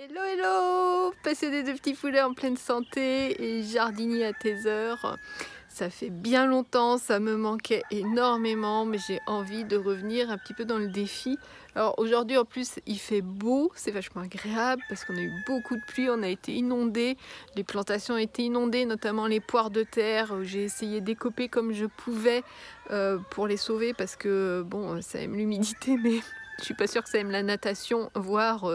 Hello hello, passionné de petits poulets en pleine santé et jardinier à tes heures. Ça fait bien longtemps, ça me manquait énormément, mais j'ai envie de revenir un petit peu dans le défi. Alors aujourd'hui en plus il fait beau, c'est vachement agréable parce qu'on a eu beaucoup de pluie, on a été inondés, les plantations ont été inondées, notamment les poires de terre. J'ai essayé d'écoper comme je pouvais pour les sauver parce que bon, ça aime l'humidité, mais je suis pas sûre que ça aime la natation, voire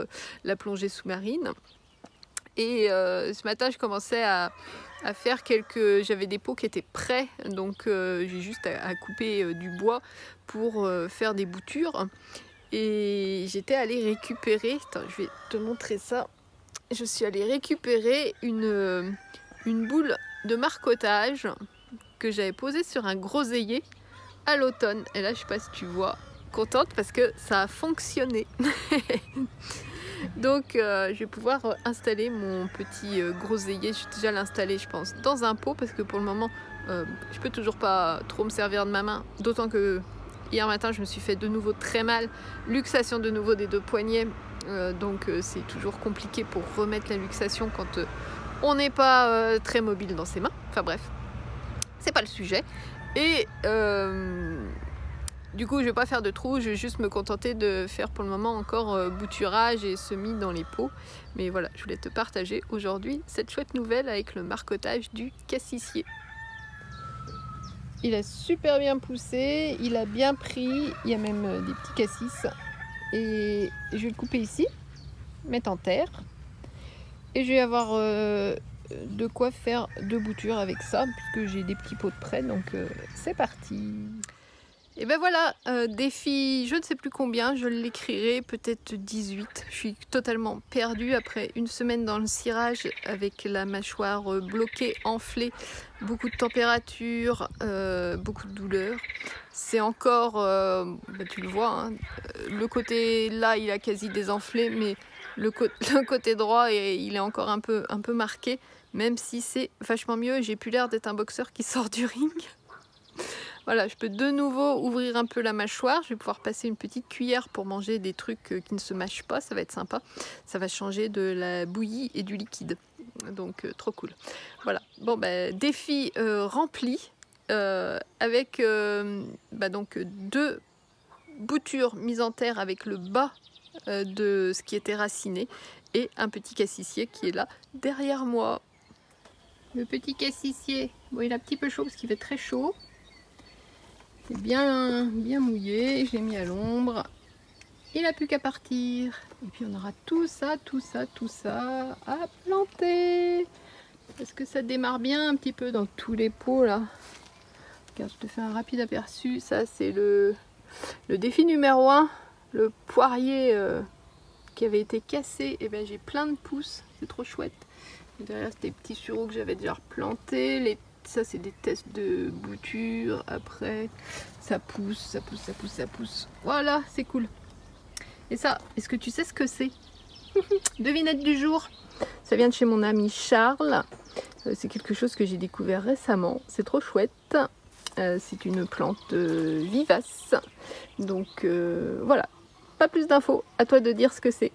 la plongée sous-marine. Et ce matin, je commençais à faire quelques... J'avais des pots qui étaient prêts, donc j'ai juste à couper du bois pour faire des boutures. Et j'étais allée récupérer... Attends, je vais te montrer ça. Je suis allée récupérer une boule de marcottage que j'avais posée sur un groseillier à l'automne. Et là, je sais pas si tu vois... contente parce que ça a fonctionné. Donc je vais pouvoir installer mon petit groseillier. Je vais déjà l'installer, je pense, dans un pot parce que pour le moment je peux toujours pas trop me servir de ma main, d'autant que hier matin je me suis fait de nouveau très mal, luxation de nouveau des deux poignets, donc c'est toujours compliqué pour remettre la luxation quand on n'est pas très mobile dans ses mains. Enfin bref, c'est pas le sujet. Et du coup, je vais pas faire de trous, je vais juste me contenter de faire pour le moment encore bouturage et semis dans les pots. Mais voilà, je voulais te partager aujourd'hui cette chouette nouvelle avec le marcottage du cassissier. Il a super bien poussé, il a bien pris, il y a même des petits cassis. Et je vais le couper ici, mettre en terre. Et je vais avoir de quoi faire deux boutures avec ça, puisque j'ai des petits pots de près, donc c'est parti. Et ben voilà, défi je ne sais plus combien, je l'écrirai peut-être 18. Je suis totalement perdue après une semaine dans le cirage avec la mâchoire bloquée, enflée, beaucoup de température, beaucoup de douleur. C'est encore, tu le vois, hein, le côté là il a quasi désenflé, mais le côté droit il est encore un peu marqué, même si c'est vachement mieux. J'ai plus l'air d'être un boxeur qui sort du ring. Voilà, je peux de nouveau ouvrir un peu la mâchoire. Je vais pouvoir passer une petite cuillère pour manger des trucs qui ne se mâchent pas. Ça va être sympa. Ça va changer de la bouillie et du liquide. Donc, trop cool. Voilà. Bon, défi rempli avec donc deux boutures mises en terre avec le bas de ce qui était raciné et un petit cassissier qui est là derrière moi. Le petit cassissier. Bon, il est un petit peu chaud parce qu'il fait très chaud. C'est bien mouillé, je l'ai mis à l'ombre. Il n'a plus qu'à partir. Et puis on aura tout ça à planter. Est-ce que ça démarre bien un petit peu dans tous les pots là? Regarde, je te fais un rapide aperçu. Ça c'est le défi numéro 1. Le poirier qui avait été cassé. Et ben j'ai plein de pousses. C'est trop chouette. Et derrière c'est des petits sureaux que j'avais déjà replantés. Ça c'est des tests de bouture. Après ça pousse. Voilà, c'est cool. Et ça, est-ce que tu sais ce que c'est? Devinette du jour. Ça vient de chez mon ami Charles. C'est quelque chose que j'ai découvert récemment. C'est trop chouette. C'est une plante vivace. Donc voilà, pas plus d'infos. À toi de dire ce que c'est.